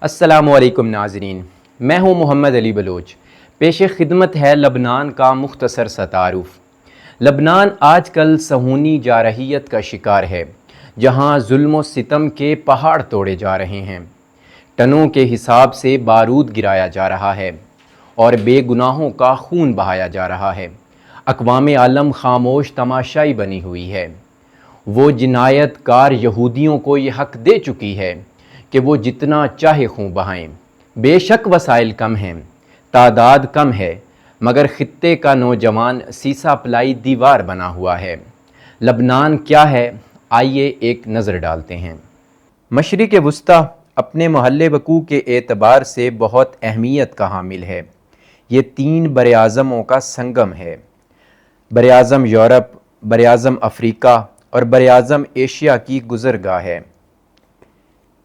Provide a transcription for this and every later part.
السلام علیکم ناظرین، میں ہوں محمد علی بلوچ۔ پیش خدمت ہے لبنان کا مختصر سا تعارف۔ لبنان آج کل صہیونی جارحیت کا شکار ہے، جہاں ظلم و ستم کے پہاڑ توڑے جا رہے ہیں، ٹنوں کے حساب سے بارود گرایا جا رہا ہے اور بے گناہوں کا خون بہایا جا رہا ہے۔ اقوام عالم خاموش تماشائی بنی ہوئی ہے۔ وہ جنایت کار یہودیوں کو یہ حق دے چکی ہے کہ وہ جتنا چاہے خون بہائیں۔ بے شک وسائل کم ہیں، تعداد کم ہے، مگر خطے کا نوجوان سیسا پلائی دیوار بنا ہوا ہے۔ لبنان کیا ہے؟ آئیے ایک نظر ڈالتے ہیں۔ مشرق وسطیٰ اپنے محل وقوع کے اعتبار سے بہت اہمیت کا حامل ہے۔ یہ 3 براعظموں کا سنگم ہے: براعظم یورپ، براعظم افریقہ اور براعظم ایشیا کی گزرگاہ ہے۔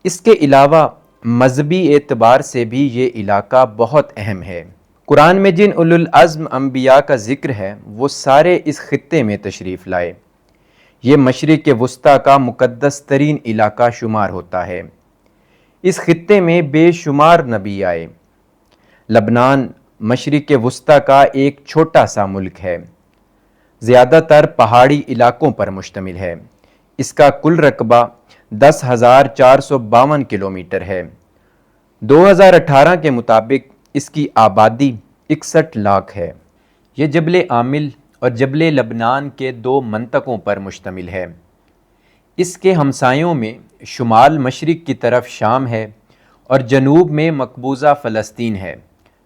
اس کے علاوہ مذہبی اعتبار سے بھی یہ علاقہ بہت اہم ہے۔ قرآن میں جن اولو العزم انبیاء کا ذکر ہے وہ سارے اس خطے میں تشریف لائے۔ یہ مشرق وسطیٰ کا مقدس ترین علاقہ شمار ہوتا ہے۔ اس خطے میں بے شمار نبی آئے۔ لبنان مشرق وسطیٰ کا ایک چھوٹا سا ملک ہے، زیادہ تر پہاڑی علاقوں پر مشتمل ہے۔ اس کا کل رقبہ 10,452 کلومیٹر ہے۔ 2018 کے مطابق اس کی آبادی 61 لاکھ ہے۔ یہ جبل عامل اور جبل لبنان کے 2 منطقوں پر مشتمل ہے۔ اس کے ہمسایوں میں شمال مشرق کی طرف شام ہے اور جنوب میں مقبوضہ فلسطین ہے،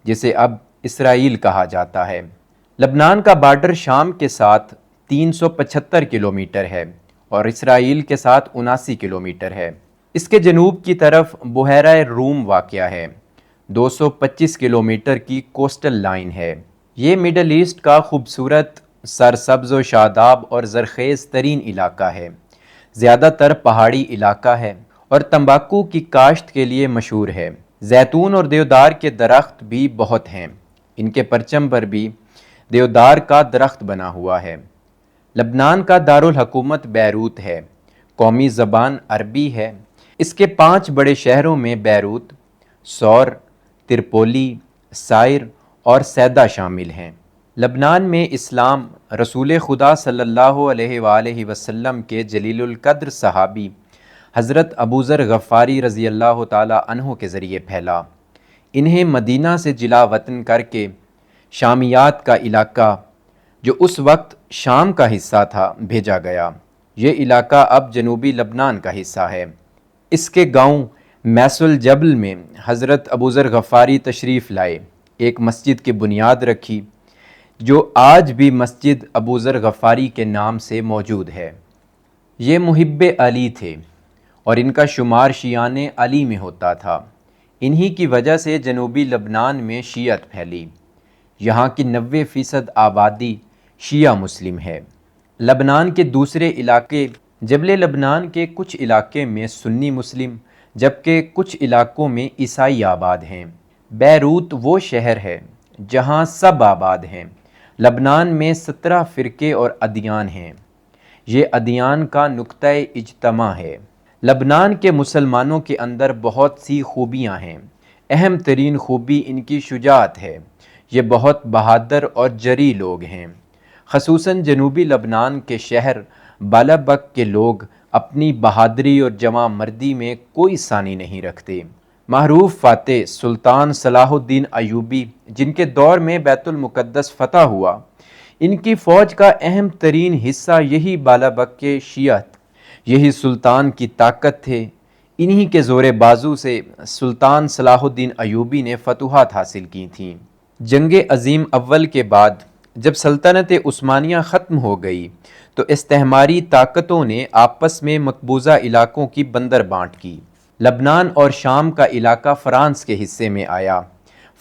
جسے اب اسرائیل کہا جاتا ہے۔ لبنان کا بارڈر شام کے ساتھ 375 کلومیٹر ہے اور اسرائیل کے ساتھ 79 کلومیٹر ہے۔ اس کے جنوب کی طرف بحیرہ روم واقع ہے، 225 کلومیٹر کی کوسٹل لائن ہے۔ یہ مڈل ایسٹ کا خوبصورت، سرسبز و شاداب اور زرخیز ترین علاقہ ہے۔ زیادہ تر پہاڑی علاقہ ہے اور تمباکو کی کاشت کے لیے مشہور ہے۔ زیتون اور دیودار کے درخت بھی بہت ہیں۔ ان کے پرچم پر بھی دیودار کا درخت بنا ہوا ہے۔ لبنان کا دارالحکومت بیروت ہے۔ قومی زبان عربی ہے۔ اس کے 5 بڑے شہروں میں بیروت، سور، ترپولی، سائر اور صیدا شامل ہیں۔ لبنان میں اسلام رسول خدا صلی اللہ علیہ وآلہ وسلم کے جلیل القدر صحابی حضرت ابوذر غفاری رضی اللہ تعالی عنہ کے ذریعے پھیلا۔ انہیں مدینہ سے جلا وطن کر کے شامیات کا علاقہ، جو اس وقت شام کا حصہ تھا، بھیجا گیا۔ یہ علاقہ اب جنوبی لبنان کا حصہ ہے۔ اس کے گاؤں میس الجبل میں حضرت ابوذر غفاری تشریف لائے، ایک مسجد کی بنیاد رکھی، جو آج بھی مسجد ابوذر غفاری کے نام سے موجود ہے۔ یہ محب علی تھے اور ان کا شمار شیعان علی میں ہوتا تھا۔ انہی کی وجہ سے جنوبی لبنان میں شیعت پھیلی۔ یہاں کی 90% آبادی شیعہ مسلم ہے۔ لبنان کے دوسرے علاقے جبل لبنان کے کچھ علاقے میں سنی مسلم، جبکہ کچھ علاقوں میں عیسائی آباد ہیں۔ بیروت وہ شہر ہے جہاں سب آباد ہیں۔ لبنان میں 17 فرقے اور ادیان ہیں۔ یہ ادیان کا نقطۂ اجتماع ہے۔ لبنان کے مسلمانوں کے اندر بہت سی خوبیاں ہیں۔ اہم ترین خوبی ان کی شجاعت ہے۔ یہ بہت بہادر اور جری لوگ ہیں۔ خصوصاً جنوبی لبنان کے شہر بالابک کے لوگ اپنی بہادری اور جواں مردی میں کوئی ثانی نہیں رکھتے۔ معروف فاتح سلطان صلاح الدین ایوبی، جن کے دور میں بیت المقدس فتح ہوا، ان کی فوج کا اہم ترین حصہ یہی بالابک کے شیعت، یہی سلطان کی طاقت تھے۔ انہی کے زور بازو سے سلطان صلاح الدین ایوبی نے فتوحات حاصل کی تھیں۔ جنگ عظیم اول کے بعد جب سلطنت عثمانیہ ختم ہو گئی تو استعماری طاقتوں نے آپس میں مقبوضہ علاقوں کی بندر بانٹ کی۔ لبنان اور شام کا علاقہ فرانس کے حصے میں آیا۔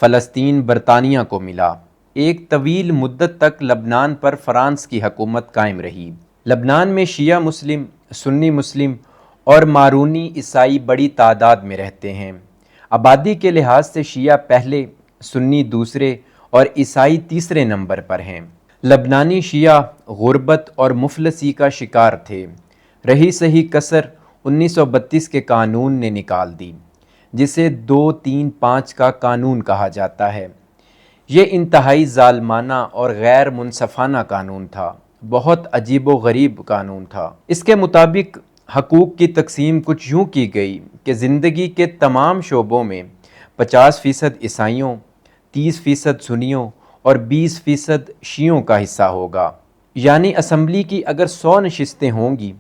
فلسطین برطانیہ کو ملا۔ ایک طویل مدت تک لبنان پر فرانس کی حکومت قائم رہی۔ لبنان میں شیعہ مسلم، سنی مسلم اور مارونی عیسائی بڑی تعداد میں رہتے ہیں۔ آبادی کے لحاظ سے شیعہ پہلے، سنی دوسرے اور عیسائی تیسرے نمبر پر ہیں۔ لبنانی شیعہ غربت اور مفلسی کا شکار تھے۔ رہی سہی کسر 1932 کے قانون نے نکال دی۔ جسے 235 کا قانون کہا جاتا ہے۔ یہ انتہائی ظالمانہ اور غیر منصفانہ قانون تھا، بہت عجیب و غریب قانون تھا۔ اس کے مطابق حقوق کی تقسیم کچھ یوں کی گئی کہ زندگی کے تمام شعبوں میں 50% عیسائیوں، 30% سنیوں اور 20% شیعوں کا حصہ ہوگا۔ یعنی اسمبلی کی اگر 100 نشستیں ہوں گی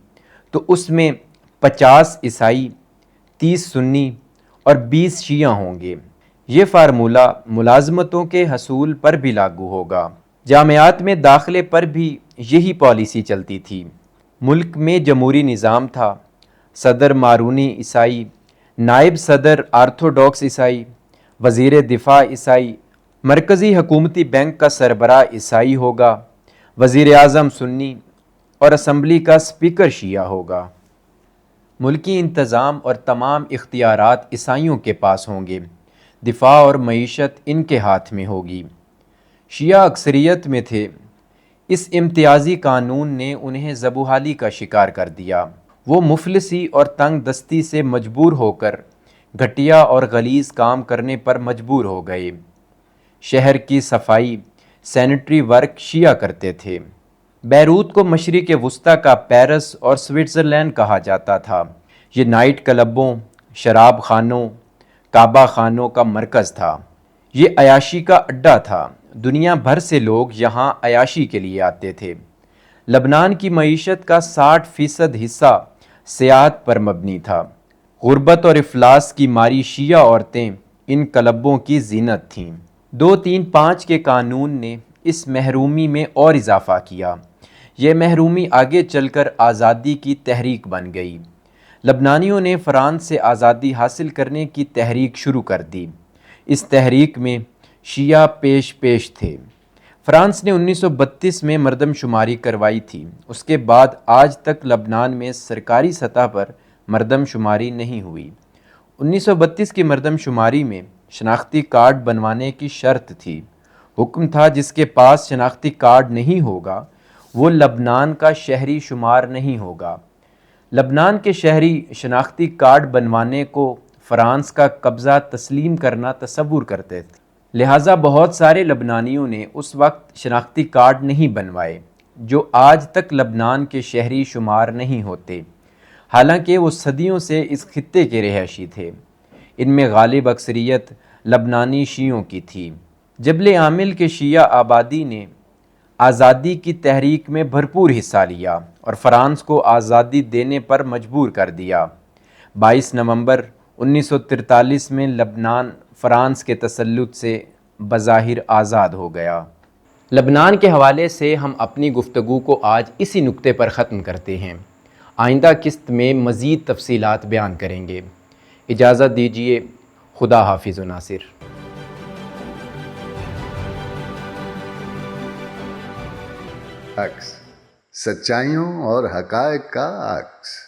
تو اس میں 50 عیسائی، 30 سنی اور 20 شیعہ ہوں گے۔ یہ فارمولہ ملازمتوں کے حصول پر بھی لاگو ہوگا۔ جامعات میں داخلے پر بھی یہی پالیسی چلتی تھی۔ ملک میں جمہوری نظام تھا، صدر مارونی عیسائی، نائب صدر آرتھوڈاکس عیسائی، وزیر دفاع عیسائی، مرکزی حکومتی بینک کا سربراہ عیسائی ہوگا، وزیر اعظم سنی اور اسمبلی کا اسپیکر شیعہ ہوگا۔ ملکی انتظام اور تمام اختیارات عیسائیوں کے پاس ہوں گے، دفاع اور معیشت ان کے ہاتھ میں ہوگی۔ شیعہ اکثریت میں تھے۔ اس امتیازی قانون نے انہیں زبوحالی کا شکار کر دیا۔ وہ مفلسی اور تنگ دستی سے مجبور ہو کر گھٹیا اور غلیظ کام کرنے پر مجبور ہو گئے۔ شہر کی صفائی، سینیٹری ورک شیعہ کرتے تھے۔ بیروت کو مشرق وسطیٰ کا پیرس اور سوئٹزرلینڈ کہا جاتا تھا۔ یہ نائٹ کلبوں، شراب خانوں، کعبہ خانوں کا مرکز تھا۔ یہ عیاشی کا اڈہ تھا۔ دنیا بھر سے لوگ یہاں عیاشی کے لیے آتے تھے۔ لبنان کی معیشت کا 60% حصہ سیاحت پر مبنی تھا۔ غربت اور افلاس کی ماری شیعہ عورتیں ان کلبوں کی زینت تھیں۔ 235 کے قانون نے اس محرومی میں اور اضافہ کیا۔ یہ محرومی آگے چل کر آزادی کی تحریک بن گئی۔ لبنانیوں نے فرانس سے آزادی حاصل کرنے کی تحریک شروع کر دی۔ اس تحریک میں شیعہ پیش تھے۔ فرانس نے 1932 میں مردم شماری کروائی تھی۔ اس کے بعد آج تک لبنان میں سرکاری سطح پر مردم شماری نہیں ہوئی۔ 1932 کی مردم شماری میں شناختی کارڈ بنوانے کی شرط تھی۔ حکم تھا جس کے پاس شناختی کارڈ نہیں ہوگا وہ لبنان کا شہری شمار نہیں ہوگا۔ لبنان کے شہری شناختی کارڈ بنوانے کو فرانس کا قبضہ تسلیم کرنا تصور کرتے تھے۔ لہٰذا بہت سارے لبنانیوں نے اس وقت شناختی کارڈ نہیں بنوائے، جو آج تک لبنان کے شہری شمار نہیں ہوتے، حالانکہ وہ صدیوں سے اس خطے کے رہائشی تھے۔ ان میں غالب اکثریت لبنانی شیعوں کی تھی۔ جبل عامل کے شیعہ آبادی نے آزادی کی تحریک میں بھرپور حصہ لیا اور فرانس کو آزادی دینے پر مجبور کر دیا۔ 22 نومبر 1943 میں لبنان فرانس کے تسلط سے بظاہر آزاد ہو گیا۔ لبنان کے حوالے سے ہم اپنی گفتگو کو آج اسی نقطے پر ختم کرتے ہیں۔ آئندہ قسط میں مزید تفصیلات بیان کریں گے۔ اجازت دیجیے۔ خدا حافظ و ناصر۔ عکس، سچائیوں اور حقائق کا عکس۔